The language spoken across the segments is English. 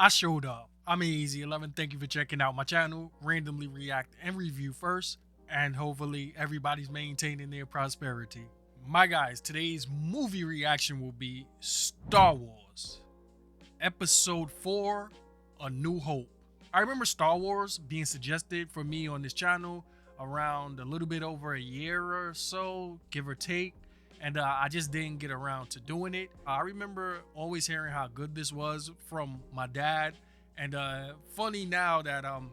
I showed up. I'm Easy 11. Thank you for checking out my channel. Randomly react and review first, and hopefully everybody's maintaining their prosperity. My guys, today's movie reaction will be Star Wars Episode 4, A New Hope. I remember Star Wars being suggested for me on this channel around a little bit over a year or so, give or take. And I just didn't get around to doing it. I remember always hearing how good this was from my dad. And funny now that I'm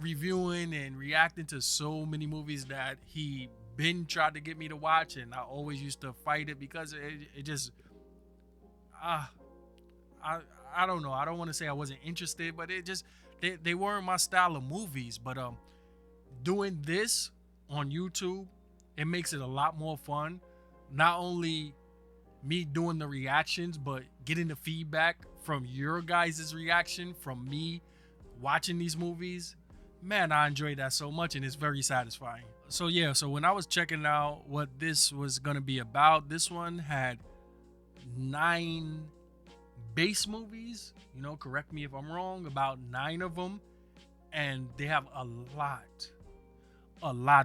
reviewing and reacting to so many movies that he been tried to get me to watch, and I always used to fight it because it just I I don't know. I don't want to say I wasn't interested, but it just they weren't my style of movies. But doing this on YouTube, it makes it a lot more fun. Not only me doing the reactions, but getting the feedback from your guys' reaction from me watching these movies. Man, I enjoy that so much, and it's very satisfying. So yeah, so when I was checking out what this was gonna be about, this one had 9 base movies. You know, correct me if I'm wrong, about 9 of them, and they have a lot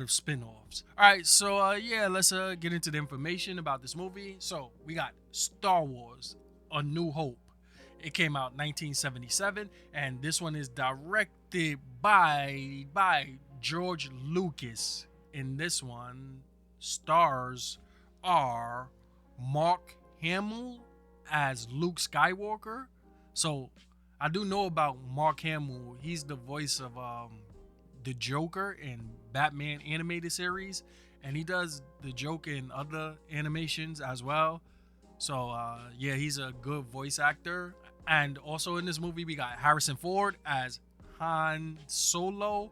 of spin-offs. All right, so yeah, let's get into the information about this movie. So we got Star Wars A New Hope. It came out 1977, and this one is directed by George Lucas. In this one, stars are Mark Hamill as Luke Skywalker. So I do know about Mark Hamill. He's the voice of the Joker in Batman animated series, and he does the Joker in other animations as well. So yeah, he's a good voice actor. And also in this movie we got Harrison Ford as Han Solo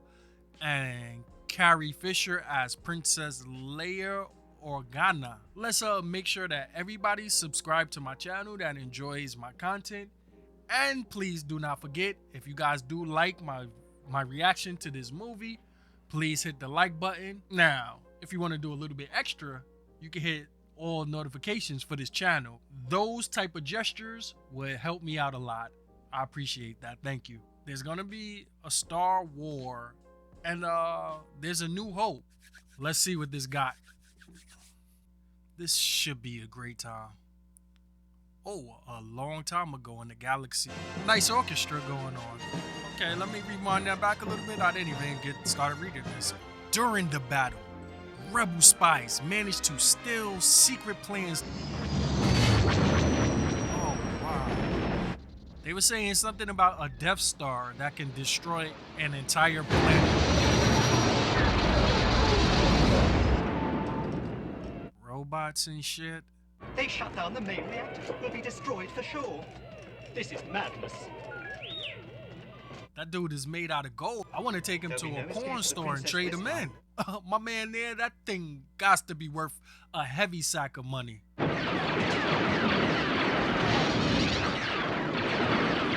and Carrie Fisher as Princess Leia Organa. Let's make sure that everybody subscribe to my channel that enjoys my content. And please do not forget, if you guys do like my reaction to this movie, please hit the like button. Now, if you want to do a little bit extra, you can hit all notifications for this channel. Those type of gestures would help me out a lot. I appreciate that. Thank you. There's gonna be a Star War, and there's a New Hope. Let's see what this got. This should be a great time. Oh, a long time ago in the galaxy. Nice orchestra going on. Okay, let me rewind that back a little bit. I didn't even get started reading this. During the battle, rebel spies managed to steal secret plans. Oh, wow. They were saying something about a Death Star that can destroy an entire planet. Robots and shit. They shut down the main reactor. We'll be destroyed for sure. This is madness. That dude is made out of gold. I want to take him to a porn store and trade him in. My man there, that thing got to be worth a heavy sack of money.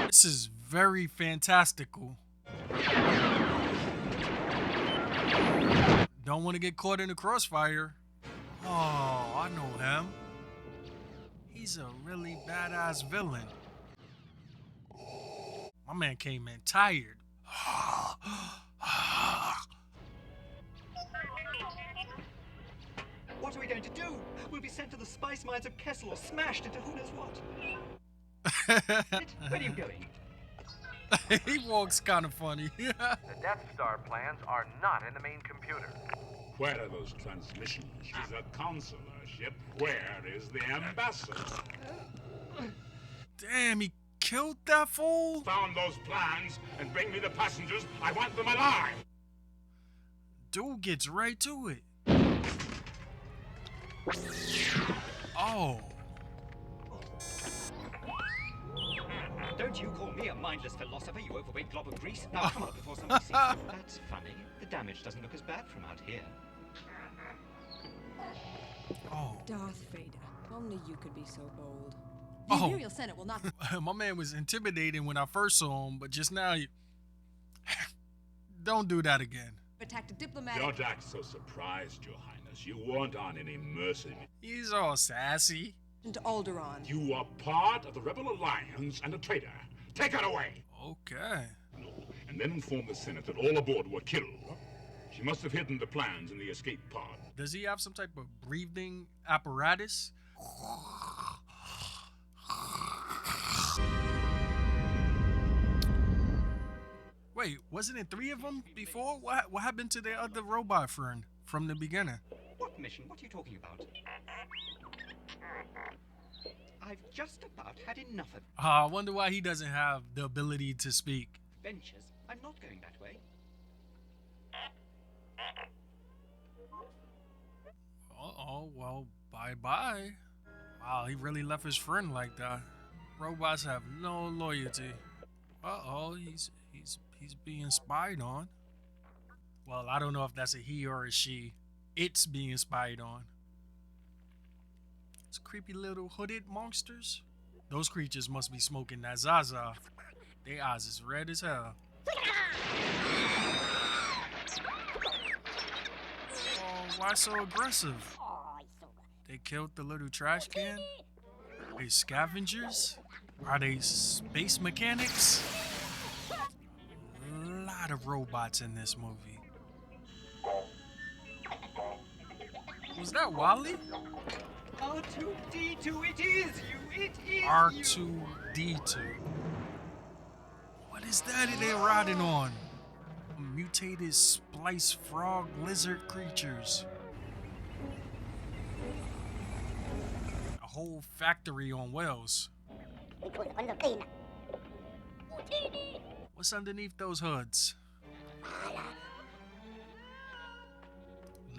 This is very fantastical. Don't want to get caught in the crossfire. Oh, I know him. He's a really badass villain. My man came in tired. What are we going to do? We'll be sent to the spice mines of Kessel or smashed into who knows what. Where are you going? He walks kind of funny. The Death Star plans are not in the main computer. Where are those transmissions? Is a consular ship. Where is the ambassador? Damn, he killed that fool? Found those plans and bring me the passengers. I want them alive. Dude gets right to it. Oh. Don't you call me a mindless philosopher, you overweight glob of grease. Now come on before somebody sees you. That's funny. The damage doesn't look as bad from out here. Oh. Darth Vader, only you could be so bold. The Oh. Imperial Senate will not. My man was intimidating when I first saw him, but just now, don't do that again. attack a diplomatic. Don't act so surprised, Your Highness. You weren't on any mercy. He's all sassy. And Alderaan. You are part of the Rebel Alliance and a traitor. Take her away! Okay. No, and then inform the Senate that all aboard were killed. She must have hidden the plans in the escape pod. Does he have some type of breathing apparatus? Wait, wasn't it 3 of them before? What happened to their other robot friend from the beginning? What mission? What are you talking about? I've just about had enough of I wonder why he doesn't have the ability to speak. adventures. I'm not going that way. Uh-oh, well, bye-bye. Wow, he really left his friend like that. Robots have no loyalty. Uh-oh, he's being spied on. Well, I don't know if that's a he or a she. It's being spied on. It's creepy little hooded monsters. Those creatures must be smoking that Zaza. Their eyes is red as hell. Oh, why so aggressive? They killed the little trash can? Are they scavengers? Are they space mechanics? A lot of robots in this movie. Was that Wally? R2-D2, it is you! It is you! R2-D2. What is that they're riding on? Mutated splice frog lizard creatures. A whole factory on wheels. What's underneath those hoods?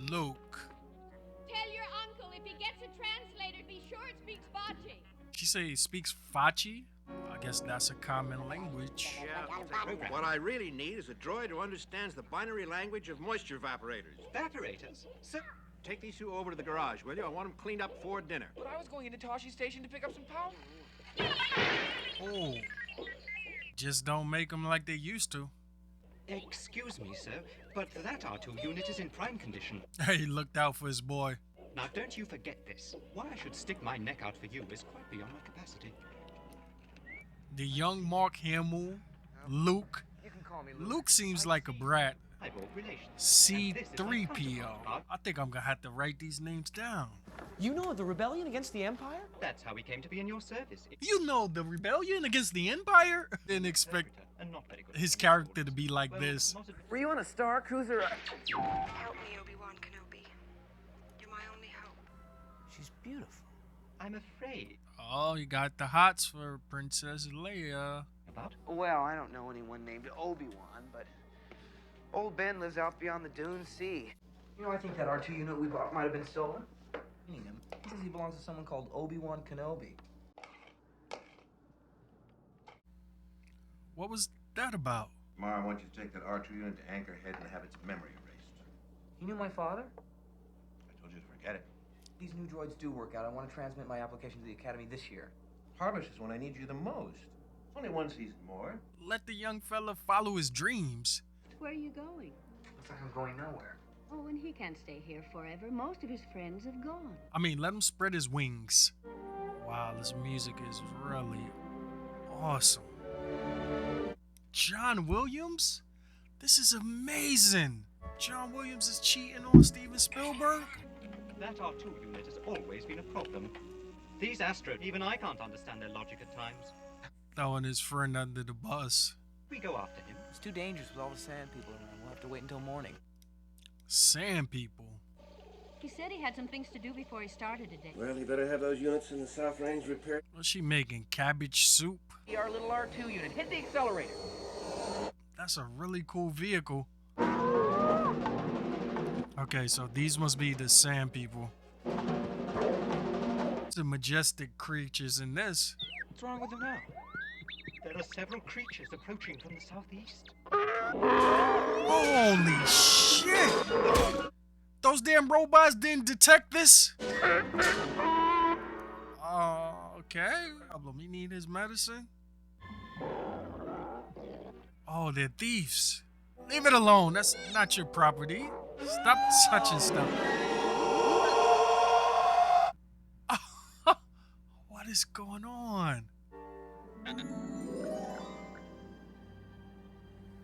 Luke. Tell your uncle if he gets a translator, be sure it speaks Bachi. She say he speaks Fachi? I guess that's a common language. Yeah. What I really need is a droid who understands the binary language of moisture evaporators. Evaporators? Sir, Take these two over to the garage, will you? I want them cleaned up before dinner. But I was going into Tashi Station to pick up some power. Oh. Just don't make them like they used to. excuse me, sir, but that R2 unit is in prime condition. He looked out for his boy. Now, don't you forget this. Why I should stick my neck out for you is quite beyond my capacity. The young Mark Hamill, Luke. You can call me Luke. Luke seems like a brat. Eyeball relations. C3PO. I think I'm gonna have to write these names down. You know of the rebellion against the Empire? That's how we came to be in your service. You know the rebellion against the Empire? Didn't expect And not very good his character to be like this. Were you on a Star Cruiser? Help me, Obi-Wan Kenobi. You're my only hope. She's beautiful. I'm afraid. Oh, you got the hots for Princess Leia. About? Well, I don't know anyone named Obi-Wan, but old Ben lives out beyond the Dune Sea. You know, I think that R2 unit we bought might have been stolen. Meaning him. He says he belongs to someone called Obi-Wan Kenobi. What was that about? Tomorrow, I want you to take that R2 unit to Anchorhead and have its memory erased. You knew my father? I told you to forget it. These new droids do work out. I want to transmit my application to the Academy this year. Harvest is when I need you the most. Only one season more. Let the young fella follow his dreams. Where are you going? Looks like I'm going nowhere. Oh, and he can't stay here forever. Most of his friends have gone. I mean, let him spread his wings. Wow, this music is really awesome. John Williams? This is amazing. John Williams is cheating on Steven Spielberg? That R2 unit has always been a problem. These Astro, even I can't understand their logic at times. Throwing his friend under the bus. We go after him. It's too dangerous with all the sand people around. We'll have to wait until morning. Sand people. He said he had some things to do before he started today. Well, you better have those units in the South Range repaired. What's she making? Cabbage soup? Our little R2 unit. Hit the accelerator. That's a really cool vehicle. Okay, so these must be the sand people. The majestic creatures in this. What's wrong with him now? There are several creatures approaching from the southeast. Holy shit! Those damn robots didn't detect this? Okay. Problem, he need his medicine. Oh, they're thieves. Leave it alone. That's not your property. Stop touching stuff. is going on?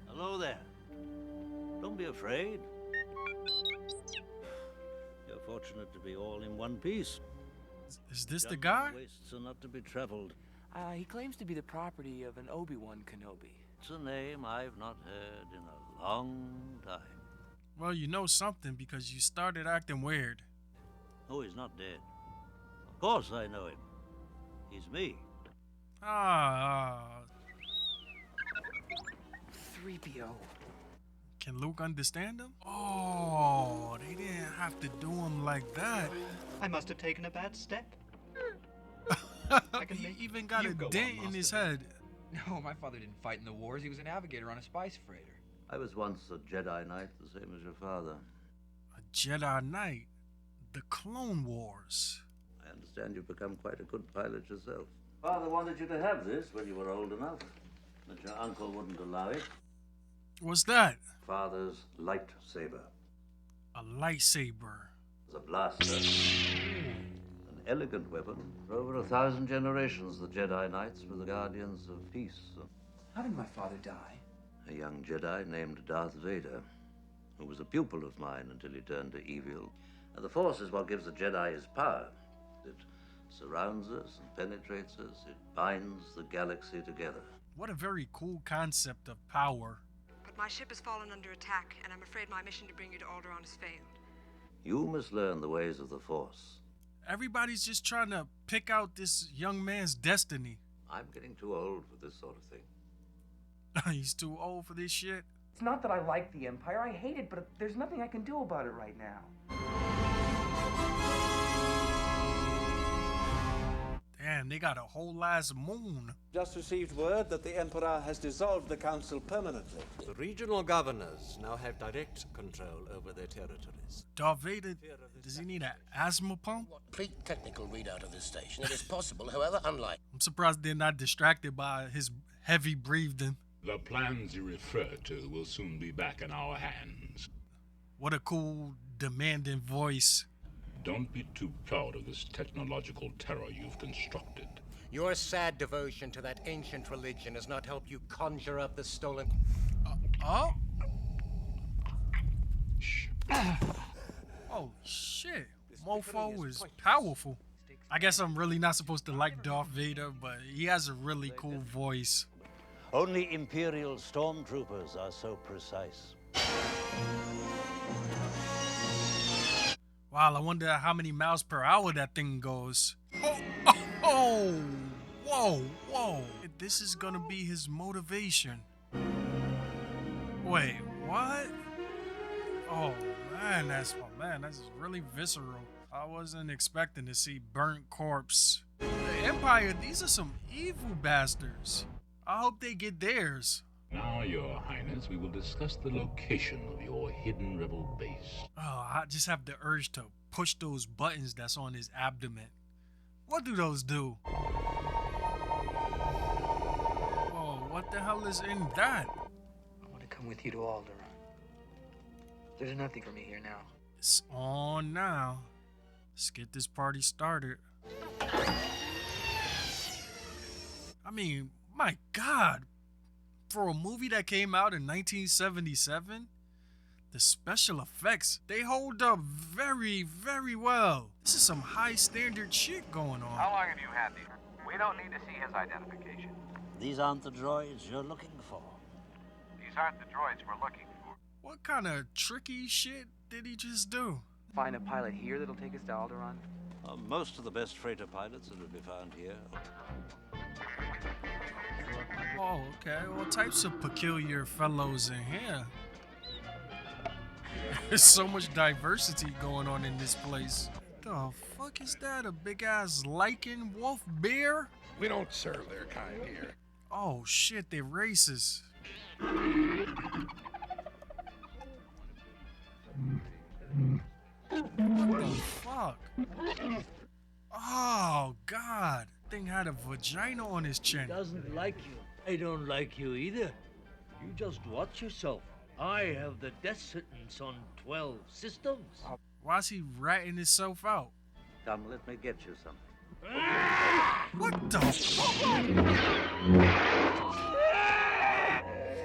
Hello there. Don't be afraid. You're fortunate to be all in one piece. Is this the guy? Wastes are not to be traveled. He claims to be the property of an Obi-Wan Kenobi. It's a name I've not heard in a long time. Well, you know something because you started acting weird. Oh, he's not dead. Of course I know him. He's me. 3PO. Can Luke understand him? Oh, they didn't have to do him like that. I must have taken a bad step. He even got a dent in his head. No, my father didn't fight in the wars. He was a navigator on a spice freighter. I was once a Jedi Knight, the same as your father. A Jedi Knight? The Clone Wars. I understand you've become quite a good pilot yourself. Father wanted you to have this when you were old enough, but your uncle wouldn't allow it. What's that? Father's lightsaber. A lightsaber. It was a blaster. An elegant weapon. For over 1,000 generations, the Jedi Knights were the guardians of peace. How did my father die? A young Jedi named Darth Vader, who was a pupil of mine until he turned to evil. And the Force is what gives a Jedi his power. It surrounds us and penetrates us. It binds the galaxy together. What a very cool concept of power. But my ship has fallen under attack, and I'm afraid my mission to bring you to Alderaan has failed. You must learn the ways of the Force. Everybody's just trying to pick out this young man's destiny. I'm getting too old for this sort of thing. He's too old for this shit. It's not that I like the Empire. I hate it, but there's nothing I can do about it right now. Damn, they got a whole ass moon. Just received word that the Emperor has dissolved the council permanently. The regional governors now have direct control over their territories. Darth Vader, does he need an asthma pump? Complete technical readout of this station. It is possible, however, unlikely. I'm surprised they're not distracted by his heavy breathing. The plans you refer to will soon be back in our hands. What a cool, demanding voice. Don't be too proud of this technological terror you've constructed. Your sad devotion to that ancient religion has not helped you conjure up the stolen... Oh, shit. Mofo is powerful. I guess I'm really not supposed to like Darth Vader, but he has a really cool voice. Only Imperial stormtroopers are so precise. Wow, I wonder how many miles per hour that thing goes. Whoa. This is gonna be his motivation. Wait, what? Oh man, that's really visceral. I wasn't expecting to see burnt corpse. The Empire, these are some evil bastards. I hope they get theirs. Now, Your Highness, we will discuss the location of your hidden rebel base. Oh, I just have the urge to push those buttons that's on his abdomen. What do those do? Whoa, what the hell is in that? I want to come with you to Alderaan. There's nothing for me here now. It's on now. Let's get this party started. I mean, my God. For a movie that came out in 1977, the special effects, they hold up very, very well. This is some high standard shit going on. How long have you had these? We don't need to see his identification. These aren't the droids you're looking for. These aren't the droids we're looking for. What kind of tricky shit did he just do? Find a pilot here that'll take us to Alderaan? Most of the best freighter pilots will be found here. Oh, okay. All types of peculiar fellows in here. There's so much diversity going on in this place. The fuck is that? A big ass lichen wolf bear? We don't serve their kind here. Oh shit, they're racist. What the fuck? Oh god. Thing had a vagina on his chin. He doesn't like you. I don't like you either. You just watch yourself. I have the death sentence on 12 systems. Why's he ratting himself out? Come, let me get you something. What the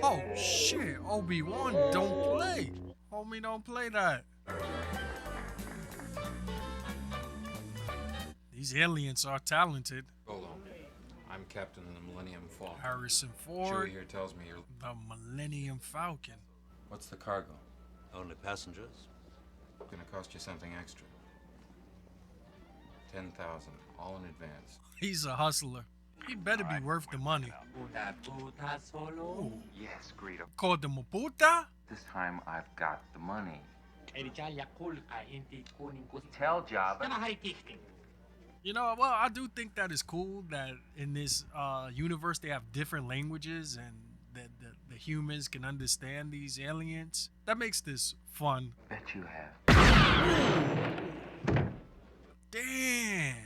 Oh shit, Obi-Wan don't play. Homie don't play that. These aliens are talented. Hold on. I'm captain of the Millennium Falcon. Harrison Ford. Chewie here tells me you're the Millennium Falcon. What's the cargo? Only passengers. Gonna cost you something extra. 10,000, all in advance. He's a hustler. He better be worth the money. Ooh. Yes, Greedo. Called them a puta? This time I've got the money. Tell Jabba. You know, well, I do think that is cool that in this universe they have different languages and that the humans can understand these aliens. That makes this fun. Bet you have. Damn.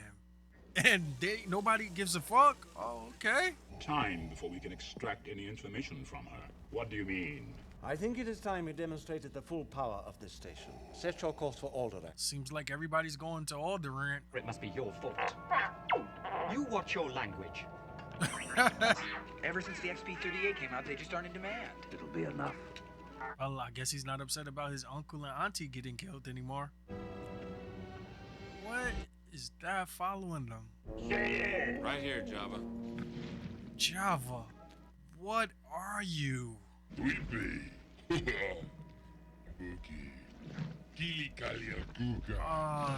And nobody gives a fuck? Oh, okay. Time before we can extract any information from her. What do you mean? I think it is time we demonstrated the full power of this station. Set your course for Alderaan. Seems like everybody's going to Alderaan. It must be your fault. You watch your language. Ever since the XP-38 came out, they just aren't in demand. It'll be enough. Well, I guess he's not upset about his uncle and auntie getting killed anymore. What is that following them? Right here, Jabba. Java, what are you?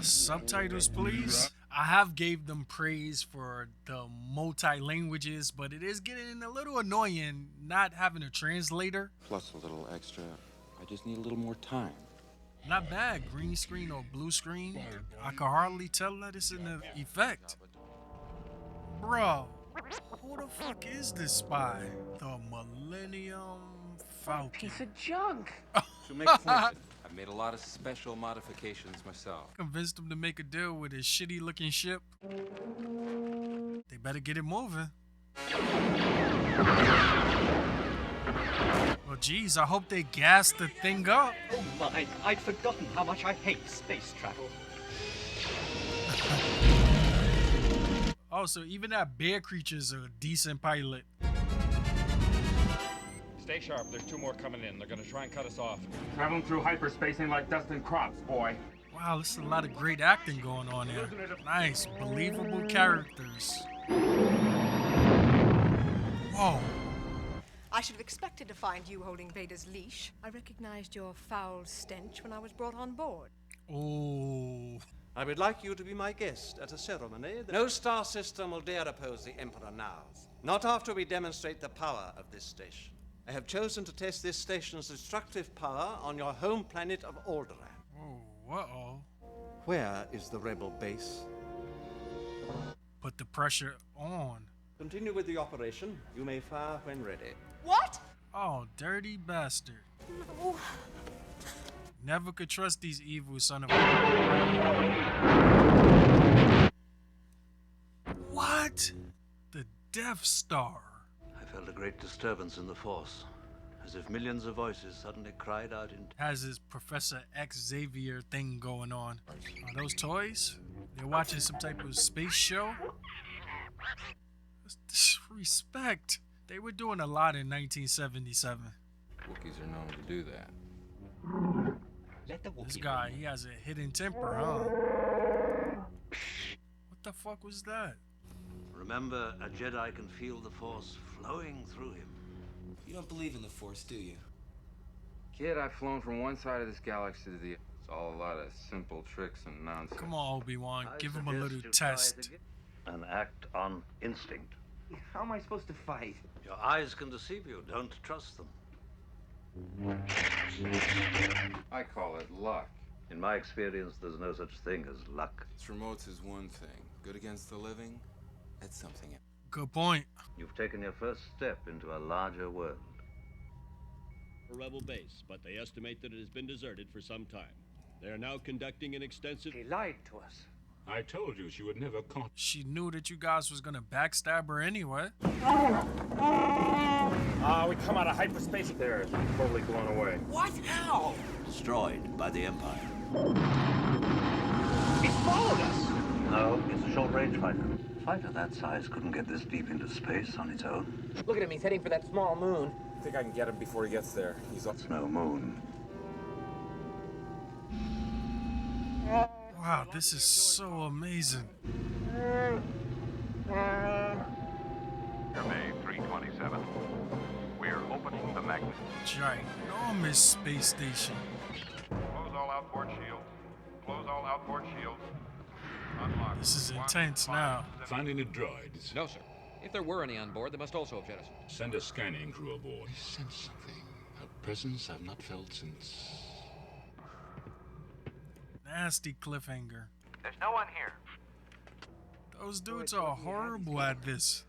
Subtitles, please. I have gave them praise for the multi-languages, but it is getting a little annoying not having a translator. Plus a little extra. I just need a little more time. Not bad, green screen or blue screen. I can hardly tell that it's an effect. Bro, who the fuck is this spy? The Millennium Falcon. Piece of junk. To make sense, I've made a lot of special modifications myself. Convinced him to make a deal with his shitty looking ship. They better get it moving. Well, geez, I hope they gas the thing up. Oh my, I'd forgotten how much I hate space travel. Oh, so even that bear creature's a decent pilot. Stay sharp, there's 2 more coming in. They're gonna try and cut us off. Traveling through hyperspace ain't like dusting crops, boy. Wow, this is a lot of great acting going on here. Nice, believable characters. Whoa. I should have expected to find you holding Vader's leash. I recognized your foul stench when I was brought on board. Oh. I would like you to be my guest at a ceremony. No star system will dare oppose the Emperor now. Not after we demonstrate the power of this station. I have chosen to test this station's destructive power on your home planet of Alderaan. Oh, uh-oh. Where is the rebel base? Put the pressure on. Continue with the operation. You may fire when ready. What? Oh, dirty bastard. No. Never could trust these evil son of What? The Death Star. I felt a great disturbance in the Force, as if millions of voices suddenly cried out in... Has his Professor X Xavier thing going on. Are those toys? They're watching some type of space show? That's disrespect. They were doing a lot in 1977. Wookiees are known to do that. This guy, he has a hidden temper, huh? What the fuck was that? Remember, a Jedi can feel the Force flowing through him. You don't believe in the Force, do you? Kid, I've flown from one side of this galaxy to the other. It's all a lot of simple tricks and nonsense. Come on, Obi-Wan, give him a little test. And act on instinct. How am I supposed to fight? Your eyes can deceive you. Don't trust them. I call it luck. In my experience, there's no such thing as luck. Remotes is one thing. Good against the living, that's something else. Good point. You've taken your first step into a larger world. A rebel base, but they estimate that it has been deserted for some time. They are now conducting an extensive... He lied to us. I told you she would never con... She knew that you guys was gonna backstab her anyway. We come out of hyperspace. There, totally blown away. What? How? Destroyed by the Empire. He followed us. No, it's a short-range fighter. A fighter that size couldn't get this deep into space on its own. Look at him, he's heading for that small moon. I think I can get him before he gets there. He's up. It's no moon. Wow, this is so amazing. May 327. We're opening the magnet. Ginormous space station. Close all outboard shields. Close all outboard shields. Unlock. This is intense now. Find any droids? No, sir. If there were any on board, they must also have jettisoned. Send a scanning crew aboard. I sense something. A presence I've not felt since... Nasty cliffhanger. There's no one here. Those dudes are horrible at this.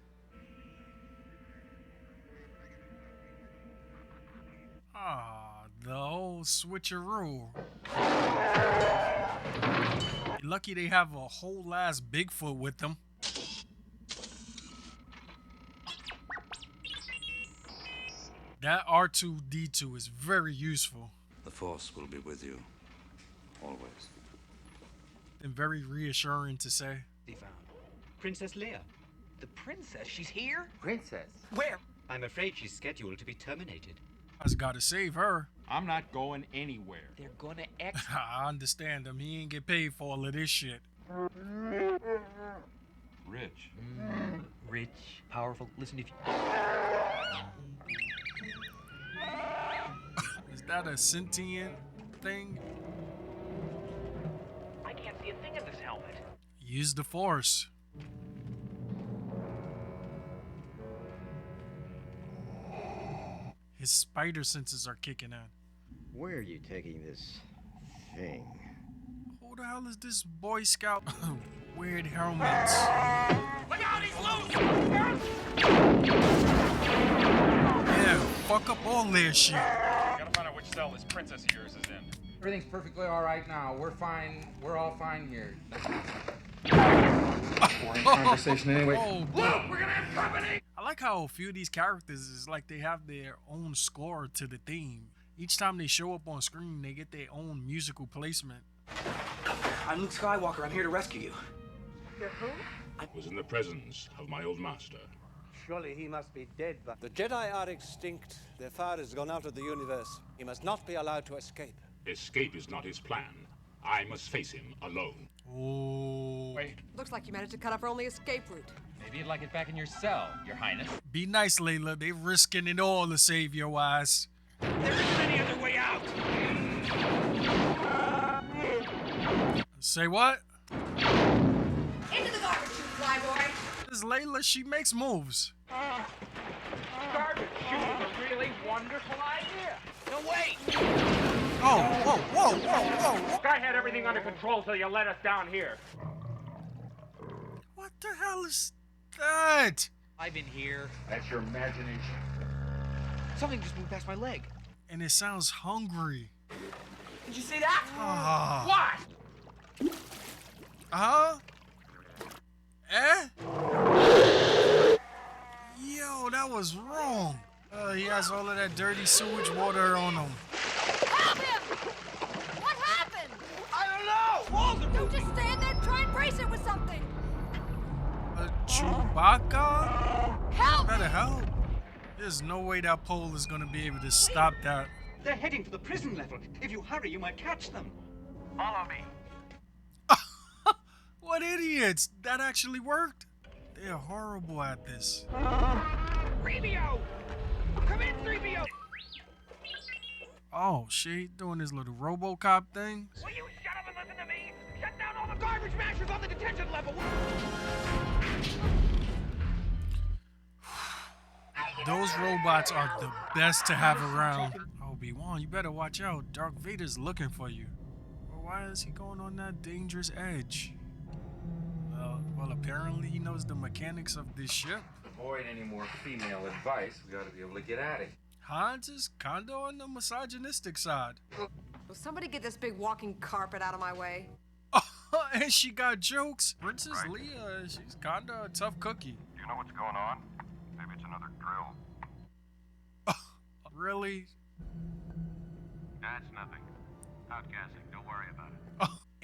Ah, the whole switcheroo. You're lucky they have a whole ass Bigfoot with them. That R2-D2 is very useful. The Force will be with you. Always. And very reassuring to say. They found Princess Leia. The princess? She's here? Princess? Where? I'm afraid she's scheduled to be terminated. I just gotta save her. I'm not going anywhere. They're gonna I understand him. He ain't get paid for all of this shit. Rich. Rich, powerful. Listen, if you... Is that a sentient thing? I can't see a thing in this helmet. Use the Force. His spider senses are kicking in. Where are you taking this thing? Who the hell is this Boy Scout? Weird helmets. Look out, he's loose! Yeah, fuck up all their shit. Gotta find out which cell this princess of yours is in. Everything's perfectly all right now. We're fine. We're all fine here. Boring conversation anyway. Oh, Look, we're gonna have company! I like how a few of these characters is like they have their own score to the theme. Each time they show up on screen, they get their own musical placement. I'm Luke Skywalker. I'm here to rescue you. You're who? I was in the presence of my old master. Surely he must be dead, but... The Jedi are extinct. Their fire has gone out of the universe. He must not be allowed to escape. Escape is not his plan. I must face him alone. Oh. Wait. Looks like you managed to cut off our only escape route. Maybe you'd like it back in your cell, Your Highness. Be nice, Layla. They risking it all to save your ass. There isn't any other way out! Say what? Into the garbage chute, flyboy! This Layla, she makes moves. Garbage chute is a really wonderful idea. No, wait! Oh, whoa, whoa, whoa, whoa. I had everything under control till you let us down here. What the hell is that? I've been here. That's your imagination. Something just moved past my leg. And it sounds hungry. Did you see that? What? Eh? Yo, that was wrong. He has all of that dirty sewage water on him. Help him! What happened? I don't know! Walls are Don't just stand there, try and brace it with something! Chewbacca? Help! Better help. There's no way that pole is gonna be able to stop that. They're heading for the prison level. If you hurry, you might catch them. Follow me. What idiots! That actually worked? They're horrible at this. 3BO! Come in, 3BO! Oh, she doing this little RoboCop thing? Will you shut up and listen to me? Shut down all the garbage mashers on the detention level! Those robots are the best to have around. Obi-Wan, you better watch out. Darth Vader's looking for you. Well, why is he going on that dangerous edge? Well, apparently he knows the mechanics of this ship. Avoid any more female advice. We ought to be able to get at it. Hans is kinda on the misogynistic side. Will somebody get this big walking carpet out of my way? And she got jokes. Princess Leia, she's kinda a tough cookie. Do you know what's going on? Maybe it's another drill. Really? That's nothing. Outgassing. Don't worry about it.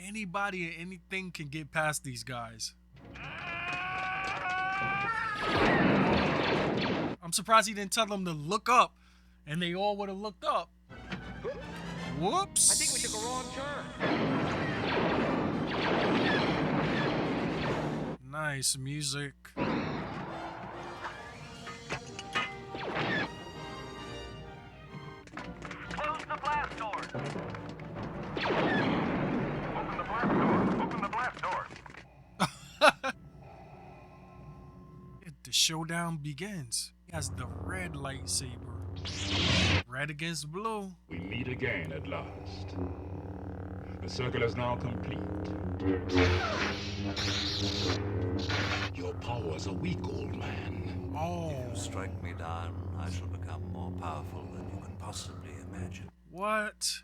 Anybody and anything can get past these guys. I'm surprised he didn't tell them to look up, and they all would have looked up. Whoops. I think we took a wrong turn. Nice music. Close the blast doors. Open the blast doors. Open the blast doors. The showdown begins. He has the red lightsaber. Red against blue. We meet again at last. The circle is now complete. Your powers are weak, old man. Oh. If you strike me down, I shall become more powerful than you can possibly imagine. What?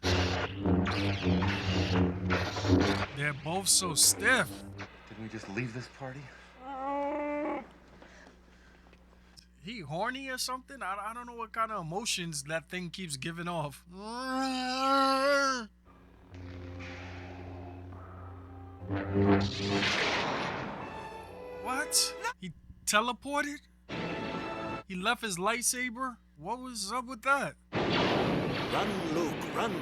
They're both so stiff. Didn't we just leave this party? He horny or something? I don't know what kind of emotions that thing keeps giving off. What? He teleported? He left his lightsaber? What was up with that? Run, Luke, run.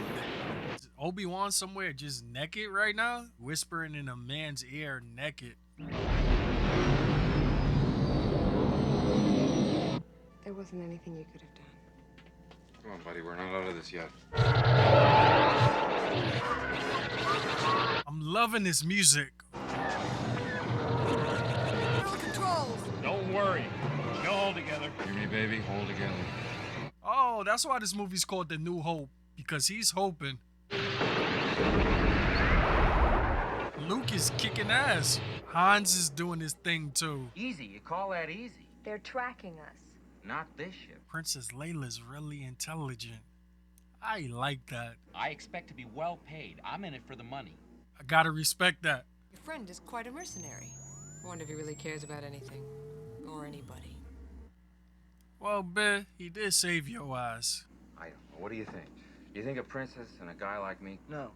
Is Obi-Wan somewhere just naked right now? Whispering in a man's ear naked. There wasn't anything you could have done. Come on, buddy, we're not out of this yet. I'm loving this music. Controls. Don't worry. We'll hold together. Hear me, baby? Hold together. Oh, that's why this movie's called The New Hope. Because he's hoping. Luke is kicking ass. Hans is doing his thing too. Easy, you call that easy? They're tracking us. Not this ship. Princess Leila's really intelligent. I like that. I expect to be well paid. I'm in it for the money. I gotta respect that. Your friend is quite a mercenary. I wonder if he really cares about anything. Or anybody. Well, Ben, he did save your ass. I don't know. What do you think? You think a princess and a guy like me? No.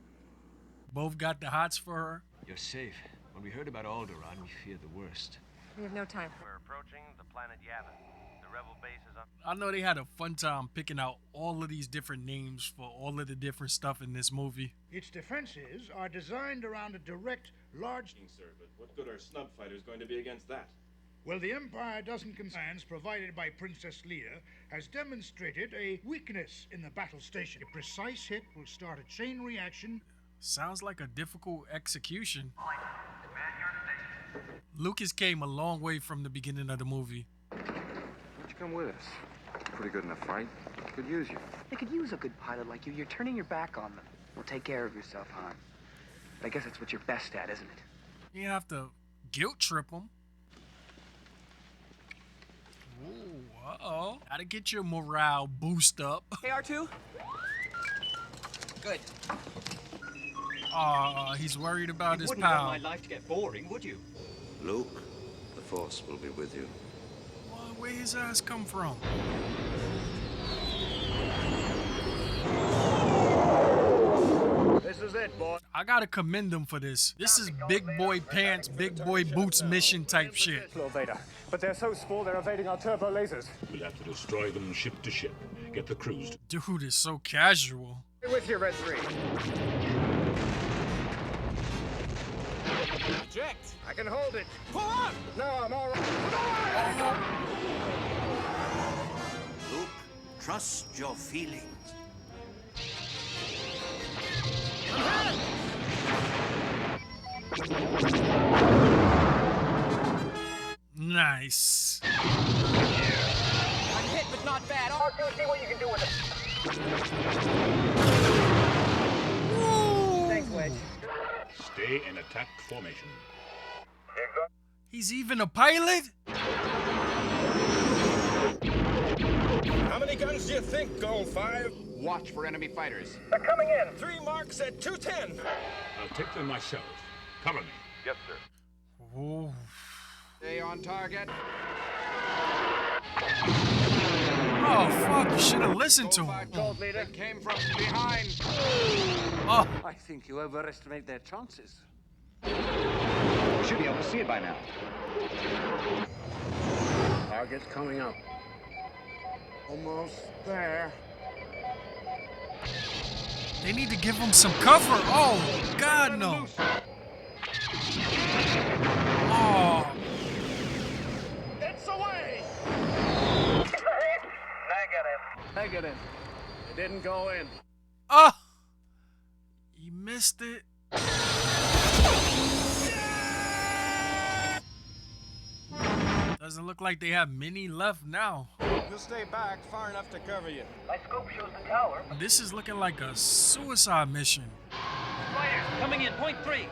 Both got the hots for her. You're safe. When we heard about Alderaan, we feared the worst. We have no time for We're approaching the planet Yavin. The rebel base is on. I know they had a fun time picking out all of these different names for all of the different stuff in this movie. Its defenses are designed around a direct, large... Sir, but what good are snub fighters going to be against that? Well, the Empire doesn't concerns provided by Princess Leia has demonstrated a weakness in the battle station. A precise hit will start a chain reaction. Sounds like a difficult execution. Lucas came a long way from the beginning of the movie. Why don't you come with us? Pretty good in a fight. Could use you. They could use a good pilot like you. You're turning your back on them. Well, take care of yourself, Han. But I guess that's what you're best at, isn't it? You have to guilt trip them. Ooh, uh-oh. Gotta get your morale boost up. Hey, R2? Good. He's worried about his wouldn't want pal. my life to get boring, would you? Luke, the Force will be with you. Well, where his ass come from? This is it, boy. I gotta commend him for this. This is big boy pants, big boy boots mission type shit. Lord Vader, but they're so small they're evading our turbo lasers. We'll have to destroy them ship to ship. Get the crews to... Dude is so casual. Stay with you, Red 3. Eject! I can hold it. Pull up! No, I'm all right. Luke, trust your feelings. Nice. I'm hit, but not bad. R2, see what you can do with it. Thanks, Wedge. Stay in attack formation. He's even a pilot? How many guns do you think, Gold 5? Watch for enemy fighters. They're coming in. 3 marks at 210. I'll take them myself. Cover me. Yes, sir. Oh. Stay on target. Oh, fuck Fuck, you should have listened to him. Gold leader came from behind. Oh. I think you overestimate their chances. You should be able to see it by now. Target's coming up. Almost there. They need to give him some cover. Oh, God, no. Oh. It's away! Negative. It didn't go in. Oh. He missed it. Doesn't look like they have many left now. You'll stay back far enough to cover you. My scope shows the tower. This is looking like a suicide mission. Fire! Coming in, point 3.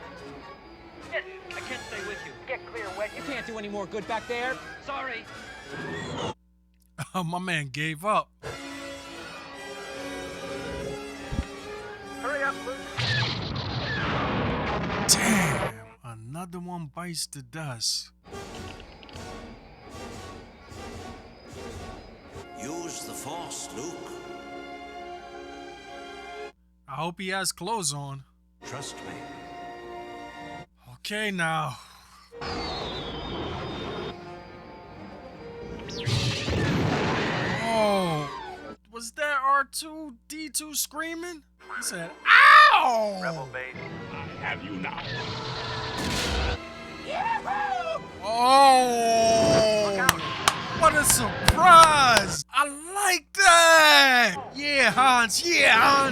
Yes, I can't stay with you. Get clear, Wet. You can't do any more good back there. Sorry. My man gave up. Hurry up, Luke. Damn, another one bites the dust. Use the Force, Luke. I hope he has clothes on. Trust me. Okay, now. Oh, was that R2-D2 screaming? He said, "Ow!" Rebel base. I have you now. Oh, what a surprise! I like that! Yeah, Hans, yeah!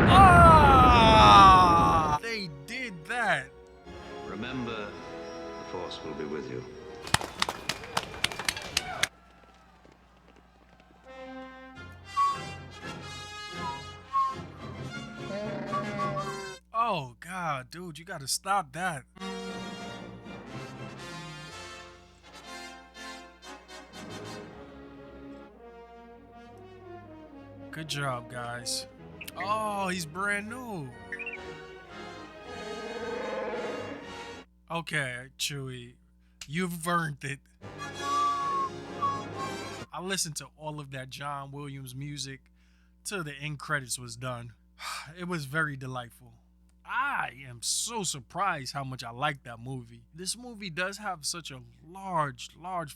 Ah! They did that. Remember, the Force will be with you. Oh, God, dude, you gotta stop that. Good job, guys. Oh, he's brand new. Okay, Chewie, you've earned it. I listened to all of that John Williams music till the end credits was done. It was very delightful. I am so surprised how much I like that movie. This movie does have such a large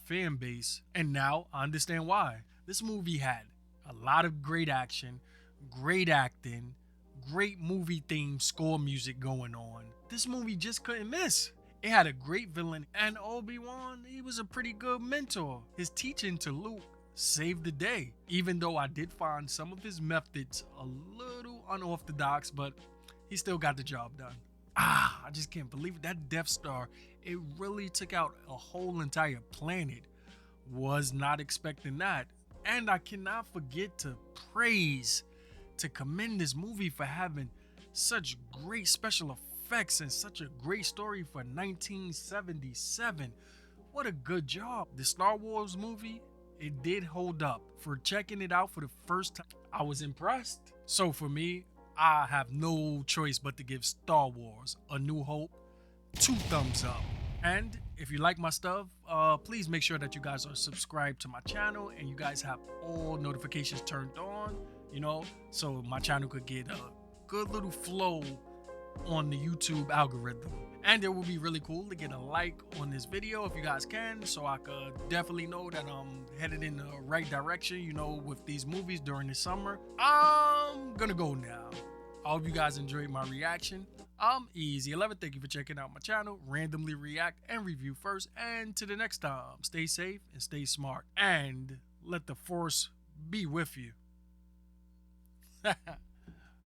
fan base, and now I understand why. This movie had a lot of great action, great acting, great movie theme score music going on. This movie just couldn't miss. It had a great villain, and Obi-Wan, he was a pretty good mentor. His teaching to Luke saved the day, even though I did find some of his methods a little unorthodox, but he still got the job done. I just can't believe it. That Death Star, it really took out a whole entire planet. Was not expecting that. And I cannot forget to commend this movie for having such great special effects and such a great story for 1977. What a good job. The Star Wars movie, it did hold up. For checking it out for the first time, I was impressed. So for me, I have no choice but to give Star Wars A New Hope 2 thumbs up. And if you like my stuff, please make sure that you guys are subscribed to my channel and you guys have all notifications turned on, so my channel could get a good little flow on the YouTube algorithm. And it would be really cool to get a like on this video if you guys can, so I could definitely know that I'm headed in the right direction, with these movies during the summer. I'm gonna go now. I hope you guys enjoyed my reaction. I'm Easy11. Thank you for checking out my channel. Randomly react and review first. And to the next time, stay safe and stay smart. And let the Force be with you.